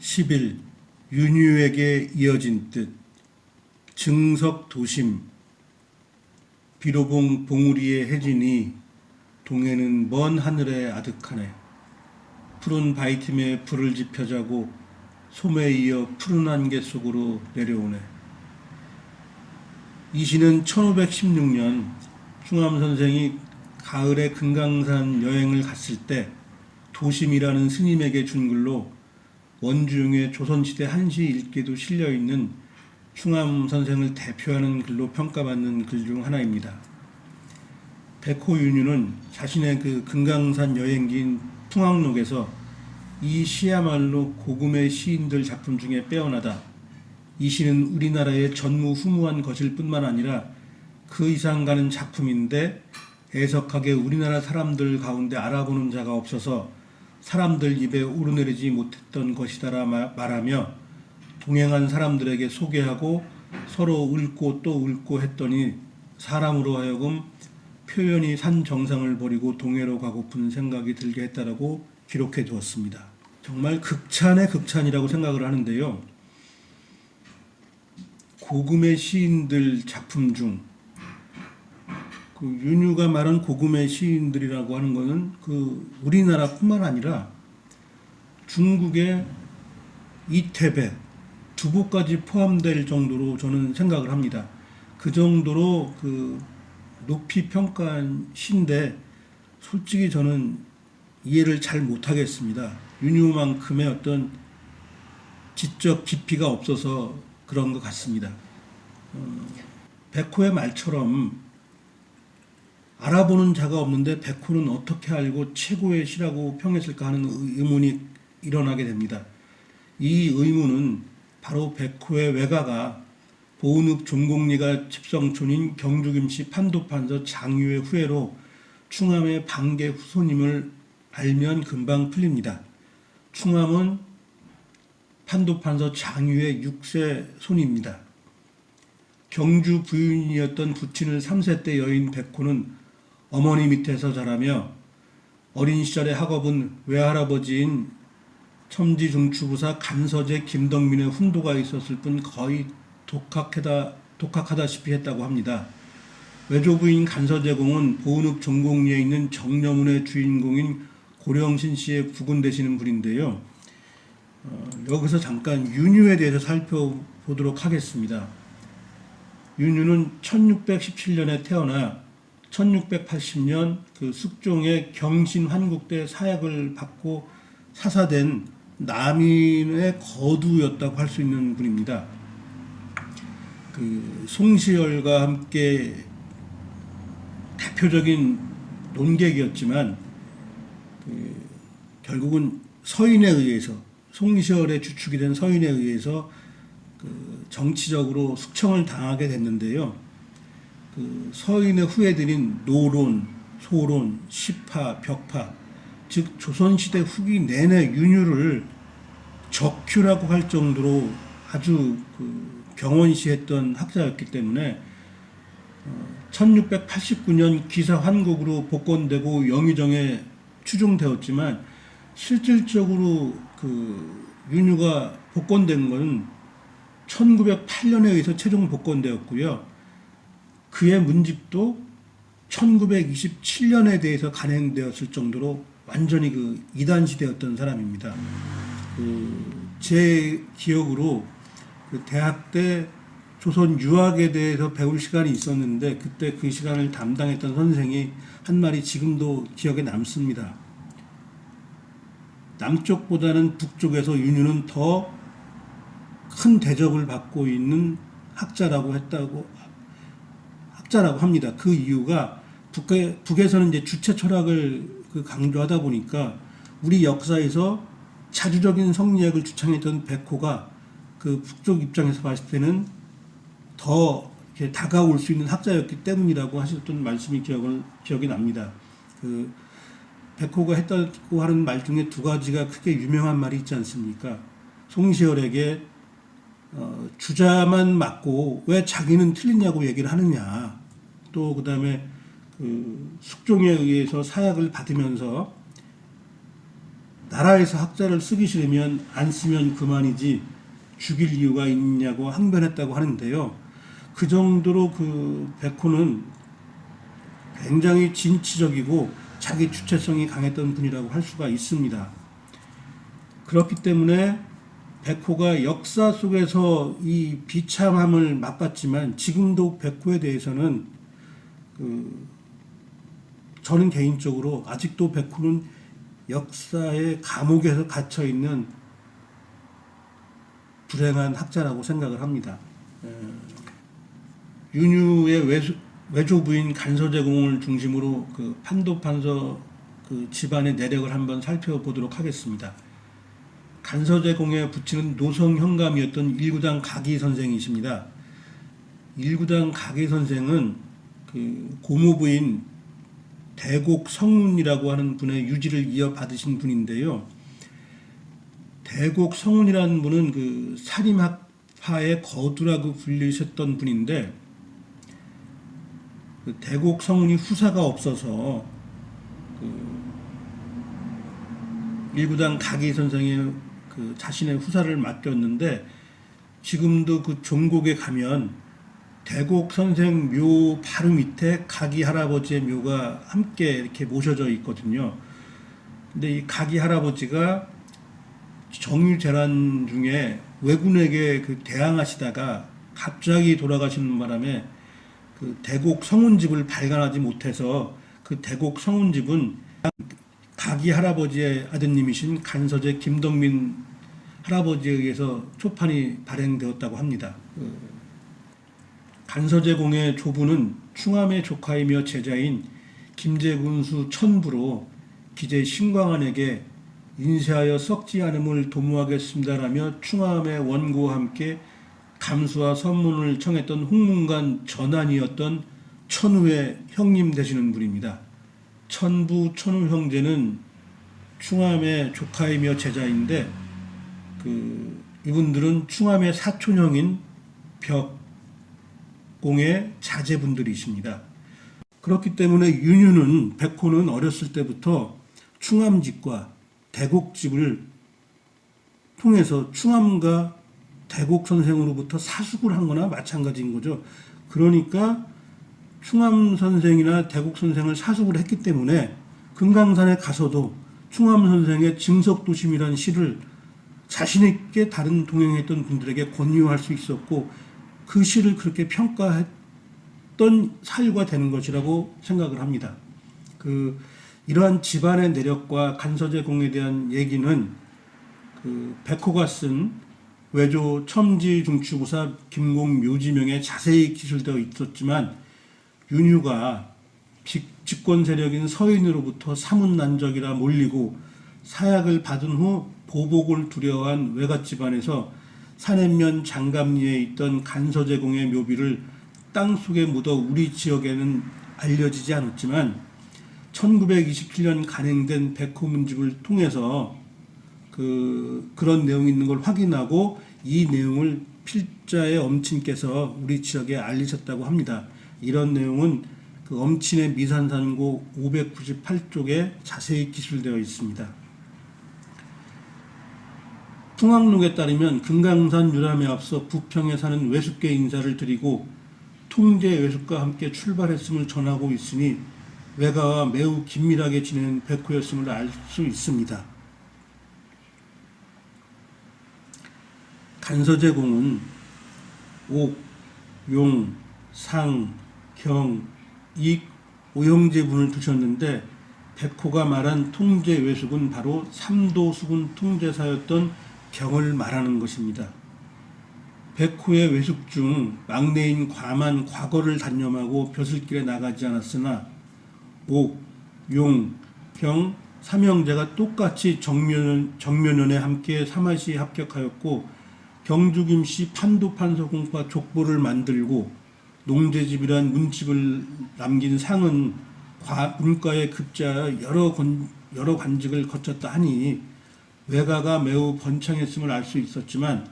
10일 윤유에게 이어진 뜻 증석도심 비로봉 봉우리의 해진이 동해는 먼 하늘에 아득하네. 푸른 바위틈에 불을 지펴자고 솜에 이어 푸른 안개 속으로 내려오네. 이 시는 1516년 충암 선생이 가을에 금강산 여행을 갔을 때 도심이라는 스님에게 준 글로 원주용의 조선시대 한시 일기도 실려있는 충암 선생을 대표하는 글로 평가받는 글 중 하나입니다. 백호윤유는 자신의 그 금강산 여행기인 풍악록에서 이 시야말로 고금의 시인들 작품 중에 빼어나다. 이 시는 우리나라의 전무후무한 것일 뿐만 아니라 그 이상 가는 작품인데 애석하게 우리나라 사람들 가운데 알아보는 자가 없어서 사람들 입에 오르내리지 못했던 것이다라 말하며 동행한 사람들에게 소개하고 서로 읊고 또 읊고 했더니 사람으로 하여금 표현이 산 정상을 버리고 동해로 가고픈 생각이 들게 했다라고 기록해 두었습니다. 정말 극찬의 극찬이라고 생각을 하는데요. 고금의 시인들 작품 중 그 윤유가 말한 고금의 시인들이라고 하는 것은 그 우리나라뿐만 아니라 중국의 이태백, 두보까지 포함될 정도로 저는 생각을 합니다. 그 정도로 그 높이 평가한 시인데 솔직히 저는 이해를 잘 못하겠습니다. 윤유만큼의 어떤 지적 깊이가 없어서 그런 것 같습니다. 백호의 말처럼 알아보는 자가 없는데 백호는 어떻게 알고 최고의 시라고 평했을까 하는 의문이 일어나게 됩니다. 이 의문은 바로 백호의 외가가 보은읍 종곡리가 집성촌인 경주김씨 판도판서 장유의 후예로 충암의 방계 후손임을 알면 금방 풀립니다. 충암은 판도판서 장유의 6세 손입니다. 경주 부인이었던 부친을 3세 때 여인 백호는 어머니 밑에서 자라며 어린 시절의 학업은 외할아버지인 첨지중추부사 간서제 김덕민의 훈도가 있었을 뿐 거의 독학하다시피 했다고 합니다. 외조부인 간서제공은 보은읍 종곡리에 있는 정려문의 주인공인 고령신 씨의 부군 되시는 분인데요. 여기서 잠깐 윤유에 대해서 살펴보도록 하겠습니다. 윤유는 1617년에 태어나 1680년 그 숙종의 경신환국대 사약을 받고 사사된 남인의 거두였다고 할 수 있는 분입니다. 그 송시열과 함께 대표적인 논객이었지만 결국은 서인에 의해서 송시열의 주축이 된 서인에 의해서 그 정치적으로 숙청을 당하게 됐는데요. 그 서인의 후예들인 노론, 소론, 시파, 벽파, 즉 조선시대 후기 내내 윤유를 적큐라고 할 정도로 아주 그 경원시했던 학자였기 때문에 1689년 기사환국으로 복권되고 영의정에 추종되었지만 실질적으로 그 윤유가 복권된 것은 1908년에 의해서 최종 복권되었고요. 그의 문집도 1927년에 대해서 간행되었을 정도로 완전히 그 이단시되었던 사람입니다. 제 기억으로 그 대학 때 조선 유학에 대해서 배울 시간이 있었는데 그때 그 시간을 담당했던 선생이 한 말이 지금도 기억에 남습니다. 남쪽보다는 북쪽에서 윤유는 더 큰 대접을 받고 있는 학자라고 합니다. 그 이유가 북에서는 이제 주체 철학을 강조하다 보니까 우리 역사에서 자주적인 성리학을 주창했던 백호가 그 북쪽 입장에서 봤을 때는 더 이렇게 다가올 수 있는 학자였기 때문이라고 하셨던 말씀이 기억이 납니다. 그 백호가 했다고 하는 말 중에 두 가지가 크게 유명한 말이 있지 않습니까? 송시열에게 주자만 맞고 왜 자기는 틀리냐고 얘기를 하느냐. 또 그 다음에 그 숙종에 의해서 사약을 받으면서 나라에서 학자를 쓰기 싫으면 안 쓰면 그만이지 죽일 이유가 있냐고 항변했다고 하는데요. 그 정도로 그 백호는 굉장히 진취적이고 자기 주체성이 강했던 분이라고 할 수가 있습니다. 그렇기 때문에 백호가 역사 속에서 이 비참함을 맛봤지만 지금도 백호에 대해서는 저는 개인적으로 아직도 백호는 역사의 감옥에서 갇혀 있는 불행한 학자라고 생각을 합니다. 윤유의 외조부인 간서제공을 중심으로 그 판도판서 그 집안의 내력을 한번 살펴보도록 하겠습니다. 간서제공에 붙이는 노성 현감이었던 일구당 가기 선생이십니다. 일구당 가기 선생은 그 고모부인 대곡 성운이라고 하는 분의 유지를 이어받으신 분인데요. 대곡 성운이라는 분은 그 사림학파의 거두라고 불리셨던 분인데, 그 대곡 성운이 후사가 없어서 그 일구당 가기 선생의 그 자신의 후사를 맡겼는데, 지금도 그 종곡에 가면 대곡 선생 묘 바로 밑에 가기 할아버지의 묘가 함께 이렇게 모셔져 있거든요. 근데 이 가기 할아버지가 정유재란 중에 왜군에게 그 대항하시다가 갑자기 돌아가시는 바람에 그 대곡 성운집을 발간하지 못해서 그 대곡 성운집은 가기 할아버지의 아드님이신 간서제 김덕민 할아버지에 의해서 초판이 발행되었다고 합니다. 간서제공의 조부는 충암의 조카이며 제자인 김제군수 천부로 기재 신광한에게 인쇄하여 썩지 않음을 도모하겠습니다라며 충암의 원고와 함께 감수와 선문을 청했던 홍문관 전환이었던 천우의 형님 되시는 분입니다. 천부 천우 형제는 충암의 조카이며 제자인데 이분들은 충암의 사촌형인 벽공의 자제분들이십니다. 그렇기 때문에 윤유는 백호는 어렸을 때부터 충암집과 대곡집을 통해서 충암과 대곡 선생으로부터 사숙을 한 거나 마찬가지인 거죠. 그러니까 충암 선생이나 대곡 선생을 사숙을 했기 때문에 금강산에 가서도 충암 선생의 증석도심이라는 시를 자신있게 다른 동행했던 분들에게 권유할 수 있었고, 그 시를 그렇게 평가했던 사유가 되는 것이라고 생각을 합니다. 이러한 집안의 내력과 간서제공에 대한 얘기는 백호가 쓴 외조 첨지중추고사 김공묘지명에 자세히 기술되어 있었지만, 윤유가 집권 세력인 서인으로부터 사문난적이라 몰리고 사약을 받은 후 보복을 두려워한 외갓 집안에서 산해면 장감리에 있던 간서제공의 묘비를 땅속에 묻어 우리 지역에는 알려지지 않았지만 1927년 간행된 백호문집을 통해서 그런 내용이 있는 걸 확인하고 이 내용을 필자의 엄친께서 우리 지역에 알리셨다고 합니다. 이런 내용은 그 엄친의 미산산고 598쪽에 자세히 기술되어 있습니다. 풍악록에 따르면 금강산 유람에 앞서 부평에 사는 외숙계 인사를 드리고 통제 외숙과 함께 출발했음을 전하고 있으니 외가와 매우 긴밀하게 지내는 백호였음을 알 수 있습니다. 간서제공은 옥, 용, 상, 경, 익, 오형제분을 두셨는데 백호가 말한 통제 외숙은 바로 삼도수군 통제사였던 경을 말하는 것입니다. 백호의 외숙 중 막내인 과만 과거를 단념하고 벼슬길에 나가지 않았으나 옥, 용, 경, 삼형제가 똑같이 정면연에 함께 사마시에 합격하였고 경주김씨 판도판서공과 족보를 만들고 농제집이란 문집을 남긴 상은 문과에 급제하여 여러 관직을 거쳤다 하니 외가가 매우 번창했음을 알 수 있었지만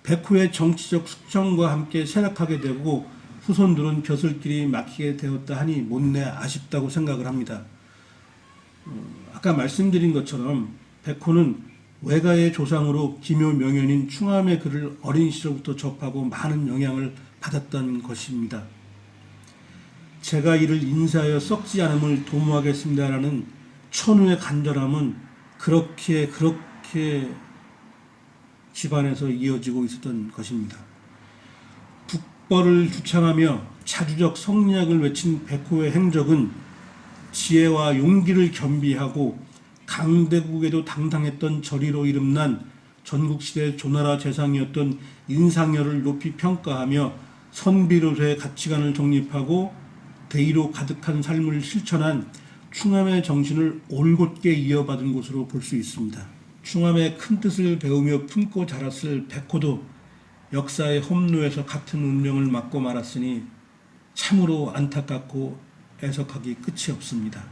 백호의 정치적 숙청과 함께 쇠락하게 되고 후손들은 벼슬길이 막히게 되었다 하니 못내 아쉽다고 생각을 합니다. 아까 말씀드린 것처럼 백호는 외가의 조상으로 기묘 명연인 충암의 글을 어린 시절부터 접하고 많은 영향을 받았던 것입니다. 제가 이를 인사하여 썩지 않음을 도모하겠습니다라는 천우의 간절함은 그렇게 집안에서 이어지고 있었던 것입니다. 북벌을 주창하며 자주적 성리학을 외친 백호의 행적은 지혜와 용기를 겸비하고 강대국에도 당당했던 저리로 이름난 전국시대 조나라 재상이었던 인상열을 높이 평가하며 선비로서의 가치관을 정립하고 대의로 가득한 삶을 실천한 충암의 정신을 올곧게 이어받은 곳으로 볼 수 있습니다. 충암의 큰 뜻을 배우며 품고 자랐을 백호도 역사의 험로에서 같은 운명을 맞고 말았으니 참으로 안타깝고 애석하기 끝이 없습니다.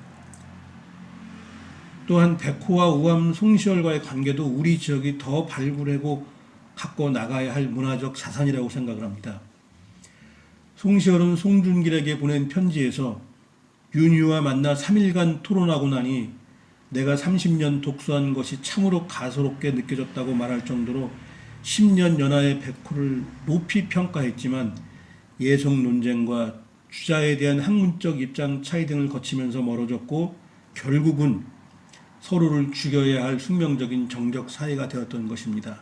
또한 백호와 우암 송시열과의 관계도 우리 지역이 더 발굴하고 갖고 나가야 할 문화적 자산이라고 생각을 합니다. 송시열은 송준길에게 보낸 편지에서 윤희와 만나 3일간 토론하고 나니 내가 30년 독서한 것이 참으로 가소롭게 느껴졌다고 말할 정도로 10년 연하의 백호를 높이 평가했지만 예성 논쟁과 주자에 대한 학문적 입장 차이 등을 거치면서 멀어졌고 결국은 서로를 죽여야 할 숙명적인 정적 사이가 되었던 것입니다.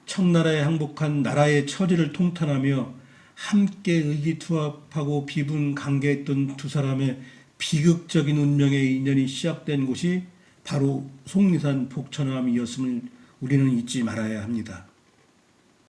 청나라에 항복한 나라의 처지를 통탄하며 함께 의기투합하고 비분관계했던 두 사람의 비극적인 운명의 인연이 시작된 곳이 바로 속리산 복천암이었음을 우리는 잊지 말아야 합니다.